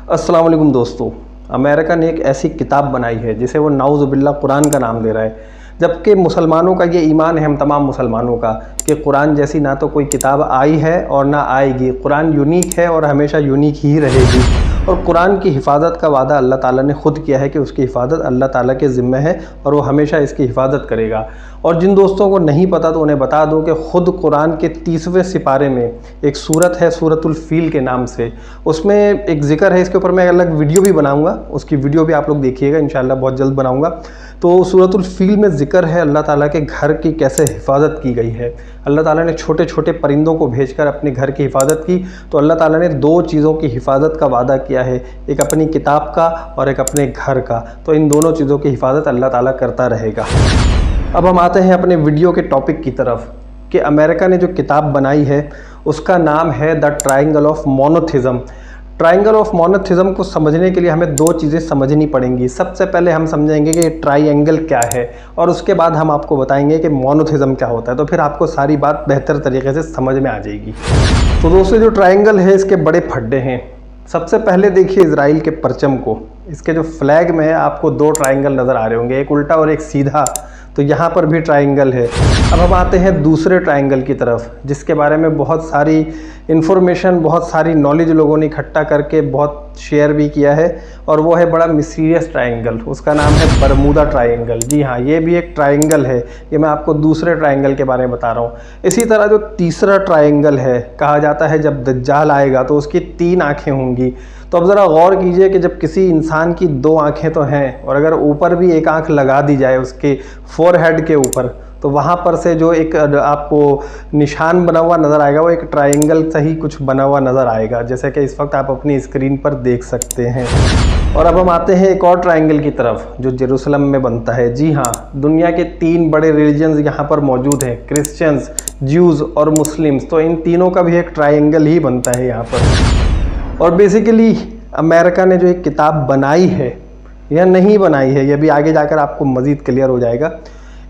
अस्सलाम वालेकुम दोस्तों। अमेरिका ने एक ऐसी किताब बनाई है जिसे वो नाउज़ुबिल्लाह कुरान का नाम दे रहा है, जबकि मुसलमानों का ये ईमान है, हम तमाम मुसलमानों का, कि कुरान जैसी ना तो कोई किताब आई है और ना आएगी। कुरान यूनिक है और हमेशा यूनिक ही रहेगी। और कुरान की हिफाजत का वादा अल्लाह ताला ने ख़ुद किया है कि उसकी हिफाजत अल्लाह ताला के ज़िम्मे है और वो हमेशा इसकी हिफाजत करेगा। और जिन दोस्तों को नहीं पता तो उन्हें बता दूं कि ख़ुद कुरान के 30वें सिपारे में एक सूरत है सूरतुल फील के नाम से, उसमें एक ज़िक्र है। इसके ऊपर मैं अलग वीडियो भी बनाऊंगा, उसकी वीडियो भी आप लोग देखिएगा इंशाअल्लाह, बहुत जल्द बनाऊंगा। तो सूरतुल फील में ज़िक्र है अल्लाह ताला के घर की कैसे हिफाजत की गई है। अल्लाह ताला ने छोटे छोटे परिंदों को भेजकर अपने घर की हिफाजत की। तो अल्लाह ताला ने दो चीज़ों की हिफाजत का वादा किया है, एक अपनी किताब का और एक अपने घर का। तो इन दोनों चीज़ों की हिफाजत अल्लाह ताला करता रहेगा। अब हम आते हैं अपने वीडियो के टॉपिक की तरफ कि अमेरिका ने जो किताब बनाई है उसका नाम है the triangle of monotheism. Triangle of monotheism को समझने के लिए हमें दो चीज़ें समझनी पड़ेंगी। सबसे पहले हम समझेंगे कि ट्रायंगल क्या है और उसके बाद हम आपको बताएंगे कि मोनोथिज़म क्या होता है। तो फिर आपको सारी बात बेहतर तरीके से समझ में आ जाएगी। तो दोस्तों, जो ट्रायंगल है इसके बड़े फड्डे हैं। सबसे पहले देखिए इजराइल के परचम को, इसके जो फ्लैग में है आपको दो ट्रायंगल नज़र आ रहे होंगे, एक उल्टा और एक सीधा। तो यहाँ पर भी ट्रायंगल है। अब हम आते हैं दूसरे ट्रायंगल की तरफ, जिसके बारे में बहुत सारी इन्फॉर्मेशन, बहुत सारी नॉलेज लोगों ने इकट्ठा करके बहुत शेयर भी किया है, और वो है बड़ा मिस्टीरियस ट्रायंगल। उसका नाम है बरमूदा ट्रायंगल। जी हाँ, ये भी एक ट्रायंगल है। ये मैं आपको दूसरे ट्रायंगल के बारे में बता रहा हूँ। इसी तरह जो तीसरा ट्रायंगल है, कहा जाता है जब दज्जाल आएगा तो उसकी 3 आँखें होंगी। तो अब ज़रा गौर कीजिए कि जब किसी इंसान की 2 आँखें तो हैं और अगर ऊपर भी एक आँख लगा दी जाए उसके फोरहेड के ऊपर, तो वहाँ पर से जो एक आपको निशान बना हुआ नज़र आएगा वो एक ट्रायंगल सही कुछ बना हुआ नज़र आएगा, जैसे कि इस वक्त आप अपनी स्क्रीन पर देख सकते हैं। और अब हम आते हैं एक और ट्रायंगल की तरफ जो जेरूसलम में बनता है। जी हाँ, दुनिया के 3 बड़े रिलीजन्स यहाँ पर मौजूद हैं, क्रिश्चियंस, ज्यूज़ और मुस्लिम्स। तो इन तीनों का भी एक ट्रायंगल ही बनता है यहाँ पर। और बेसिकली अमेरिका ने जो एक किताब बनाई है या नहीं बनाई है, यह भी आगे जाकर आपको मज़ीद क्लियर हो जाएगा।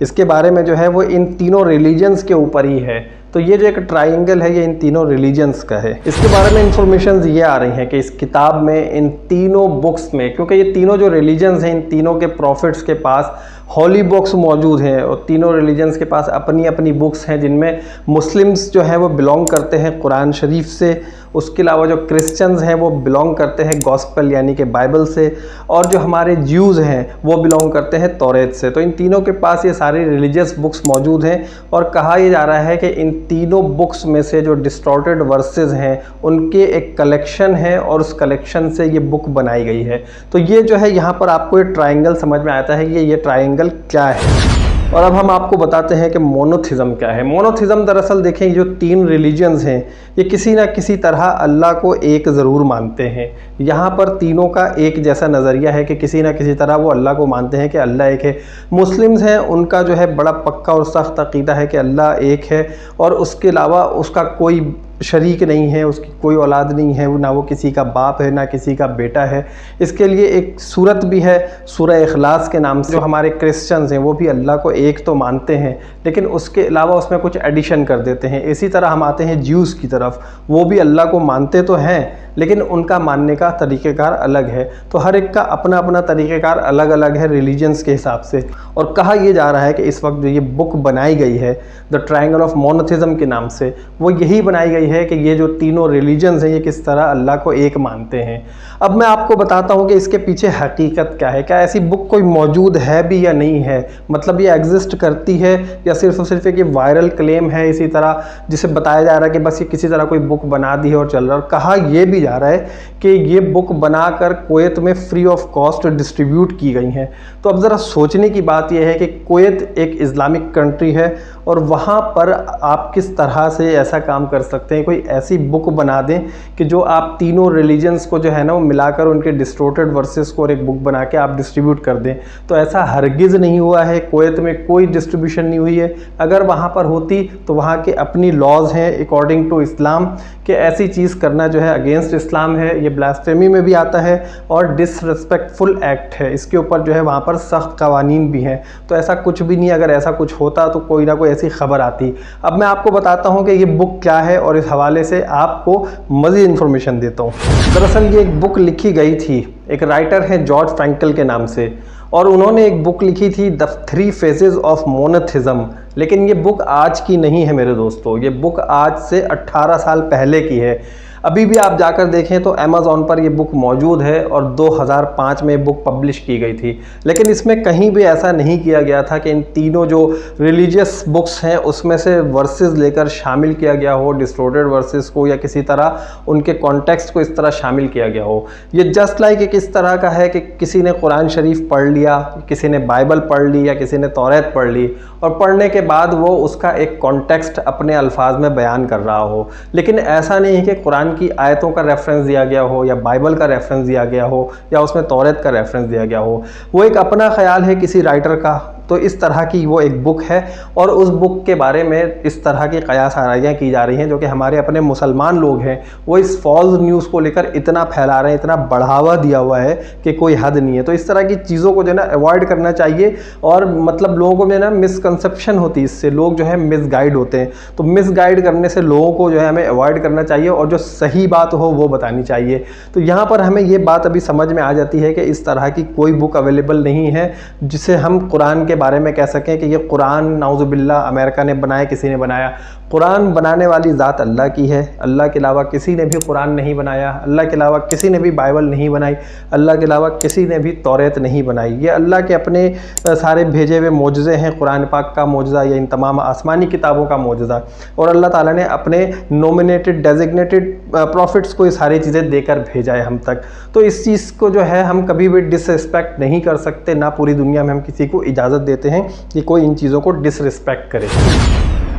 इसके बारे में जो है वो इन तीनों रिलीजन्स के ऊपर ही है। तो ये जो एक ट्रायंगल है ये इन तीनों रिलीजन्स का है। इसके बारे में इंफॉर्मेशन ये आ रही हैं कि इस किताब में, इन तीनों बुक्स में, क्योंकि ये तीनों जो रिलीजन्स हैं इन तीनों के प्रॉफिट्स के पास हॉली बुक्स मौजूद हैं और तीनों रिलीजन्स के पास अपनी अपनी बुक्स हैं, जिनमें मुस्लिम्स जो हैं वो बिलोंग करते हैं कुरान शरीफ से। उसके अलावा जो क्रिश्चियंस हैं वो बिलोंग करते हैं गॉस्पेल यानी कि बाइबल से, और जो हमारे ज्यूज़ हैं वो बिलोंग करते हैं तौरेत से। तो इन तीनों के पास ये सारी रिलीजियस बुक्स मौजूद हैं और कहा यह जा रहा है कि इन तीनों बुक्स में से जो डिस्टॉर्टेड वर्सेस हैं उनके एक कलेक्शन है और उस कलेक्शन से ये बुक बनाई गई है। तो ये जो है यहाँ पर आपको ये ट्रायंगल समझ में आता है ये ट्रायंगल क्या है। और अब हम आपको बताते हैं कि मोनोथिज़म क्या है। मोनोथिज़म दरअसल देखें, ये जो 3 रिलीजन्स हैं ये किसी ना किसी तरह अल्लाह को एक ज़रूर मानते हैं। यहाँ पर तीनों का एक जैसा नज़रिया है कि किसी ना किसी तरह वो अल्लाह को मानते हैं कि अल्लाह एक है। मुस्लिम्स हैं, उनका जो है बड़ा पक्का और सख्त अक़ीदा है कि अल्लाह एक है और उसके अलावा उसका कोई शरीक नहीं है, उसकी कोई औलाद नहीं है, ना वो किसी का बाप है ना किसी का बेटा है। इसके लिए एक सूरत भी है सूरह इखलास के नाम से। जो हमारे क्रिश्चियंस हैं वो भी अल्लाह को एक तो मानते हैं, लेकिन उसके अलावा उसमें कुछ एडिशन कर देते हैं। इसी तरह हम आते हैं ज्यूज़ की तरफ, वो भी अल्लाह को मानते तो हैं लेकिन उनका मानने का तरीक़ेकार अलग है। तो हर एक का अपना अपना तरीक़ेकार अलग अलग है रिलीजन्स के हिसाब से। और कहा यह जा रहा है कि इस वक्त जो ये बुक बनाई गई है द ट्रायंगल ऑफ मोनोथिज़म के नाम से, वो यही बनाई गई है कि ये जो तीनों रिलीजन्स हैं ये किस तरह अल्लाह को एक मानते हैं। अब मैं आपको बताता हूँ कि इसके पीछे हकीकत क्या है, क्या ऐसी बुक कोई मौजूद है भी या नहीं है, मतलब ये एग्जिस्ट करती है या सिर्फ और सिर्फ एक वायरल क्लेम है इसी तरह जिसे बताया जा रहा है कि बस ये किसी तरह कोई बुक बना दी है और चल रहा है। और कहा यह भी जा रहा है कि ये बुक बनाकर कुवैत में फ्री ऑफ कॉस्ट डिस्ट्रीब्यूट की गई हैं। तो अब ज़रा सोचने की बात यह है कि कुवैत एक इस्लामिक कंट्री है और वहाँ पर आप किस तरह से ऐसा काम कर सकते हैं, कोई ऐसी बुक बना दें कि जो आप तीनों रिलीजन्स को जो है ना वो मिलाकर उनके डिस्टॉर्टेड वर्सेस को और एक बुक बना के आप डिस्ट्रीब्यूट कर दें। तो ऐसा हरगिज़ नहीं हुआ है, कुवैत में कोई डिस्ट्रीब्यूशन नहीं हुई है। अगर वहाँ पर होती तो वहाँ के अपनी लॉज हैं अकॉर्डिंग टू इस्लाम कि ऐसी चीज़ करना जो है अगेंस्ट इस्लाम है, ये ब्लास्फेमी में भी आता है और डिसरिस्पेक्टफुल एक्ट है। इसके ऊपर जो है वहाँ पर सख्त कवानीन भी हैं। तो ऐसा कुछ भी नहीं, अगर ऐसा कुछ होता तो कोई ना कोई ऐसी खबर आती। अब मैं आपको बताता हूँ कि ये बुक क्या है और इस हवाले से आपको मज़ीद इन्फॉर्मेशन देता हूँ। दरअसल ये एक बुक लिखी गई थी, एक राइटर है जॉर्ज फ्रैंकल के नाम से, और उन्होंने एक बुक लिखी थी द 3 फेजेस ऑफ मोनोथिज्म। लेकिन ये बुक आज की नहीं है मेरे दोस्तों, ये बुक आज से 18 साल पहले की है। अभी भी आप जाकर देखें तो अमेज़ॉन पर ये बुक मौजूद है और 2005 में बुक पब्लिश की गई थी। लेकिन इसमें कहीं भी ऐसा नहीं किया गया था कि इन तीनों जो रिलीजियस बुक्स हैं उसमें से वर्सेस लेकर शामिल किया गया हो, डिस्टोर्टेड वर्सेस को, या किसी तरह उनके कॉन्टेक्स्ट को इस तरह शामिल किया गया हो। ये जस्ट लाइक एक इस तरह का है कि किसी ने कुरान शरीफ पढ़ लिया, किसी ने बाइबल पढ़ ली या किसी ने तौरात पढ़ ली, और पढ़ने के बाद वो उसका एक कॉन्टेक्स्ट अपने अल्फाज में बयान कर रहा हो। लेकिन ऐसा नहीं है कि कुरान की आयतों का रेफरेंस दिया गया हो या बाइबल का रेफरेंस दिया गया हो या उसमें तौरात का रेफरेंस दिया गया हो। वो एक अपना ख्याल है किसी राइटर का। तो इस तरह की वो एक बुक है और उस बुक के बारे में इस तरह की कयास आराइयाँ की जा रही हैं, जो कि हमारे अपने मुसलमान लोग हैं वो इस फॉल्स न्यूज़ को लेकर इतना फैला रहे हैं, इतना बढ़ावा दिया हुआ है कि कोई हद नहीं है। तो इस तरह की चीज़ों को जो है ना अवॉइड करना चाहिए। और मतलब लोगों को जो है ना मिसकंसेप्शन होती है, इससे लोग जो है मिसगाइड होते हैं। तो मिसगाइड करने से लोगों को जो है हमें अवॉइड करना चाहिए और जो सही बात हो वो बतानी चाहिए। तो यहाँ पर हमें ये बात अभी समझ में आ जाती है कि इस तरह की कोई बुक अवेलेबल नहीं है जिसे हम कुरान के बारे में कह सकें कि ये कुरान नाउज़ुबिल्लाह अमेरिका ने बनाया, किसी ने बनाया। कुरान बनाने वाली ज़ात अल्लाह की है। अल्लाह के अलावा किसी ने भी कुरान नहीं बनाया, अल्लाह के अलावा किसी ने भी बाइबल नहीं बनाई, अल्लाह के अलावा किसी ने भी तौरात नहीं बनाई। ये अल्लाह के अपने सारे भेजे हुए मोजज़े हैं, कुरान पाक का मोजज़ा या इन तमाम आसमानी किताबों का मोजज़ा। और अल्लाह ताला ने अपने नॉमिनेटेड डेजिग्नेटेड प्रॉफिट्स को ये सारी चीज़ें देकर भेजा है हम तक। तो इस चीज़ को जो है हम कभी भी डिसरिस्पेक्ट नहीं कर सकते, ना पूरी दुनिया में हम किसी को इजाज़त देते हैं कि कोई इन चीज़ों को डिसरिस्पेक्ट करे।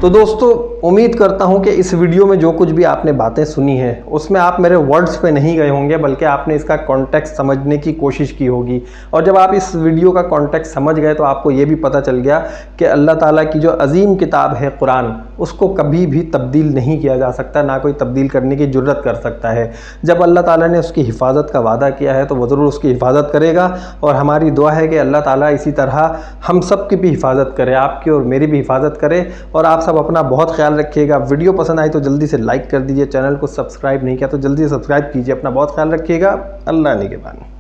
तो दोस्तों उम्मीद करता हूं कि इस वीडियो में जो कुछ भी आपने बातें सुनी है उसमें आप मेरे वर्ड्स पे नहीं गए होंगे, बल्कि आपने इसका कॉन्टेक्स्ट समझने की कोशिश की होगी। और जब आप इस वीडियो का कॉन्टेक्स्ट समझ गए तो आपको ये भी पता चल गया कि अल्लाह ताला की जो अजीम किताब है कुरान, उसको कभी भी तब्दील नहीं किया जा सकता, ना कोई तब्दील करने की जुर्रत कर सकता है। जब अल्लाह ताला ने उसकी हिफाजत का वादा किया है तो वो ज़रूर उसकी हिफाजत करेगा। और हमारी दुआ है कि अल्लाह ताला इसी तरह हम सब की भी हिफाजत करे, आपकी और मेरी भी हिफाजत करे। और आप सब अपना बहुत ख्याल रखिएगा। वीडियो पसंद आई तो जल्दी से लाइक कर दीजिए, चैनल को सब्सक्राइब नहीं किया तो जल्दी से सब्सक्राइब कीजिए। अपना बहुत ख्याल रखिएगा। अल्लाह निगहबान।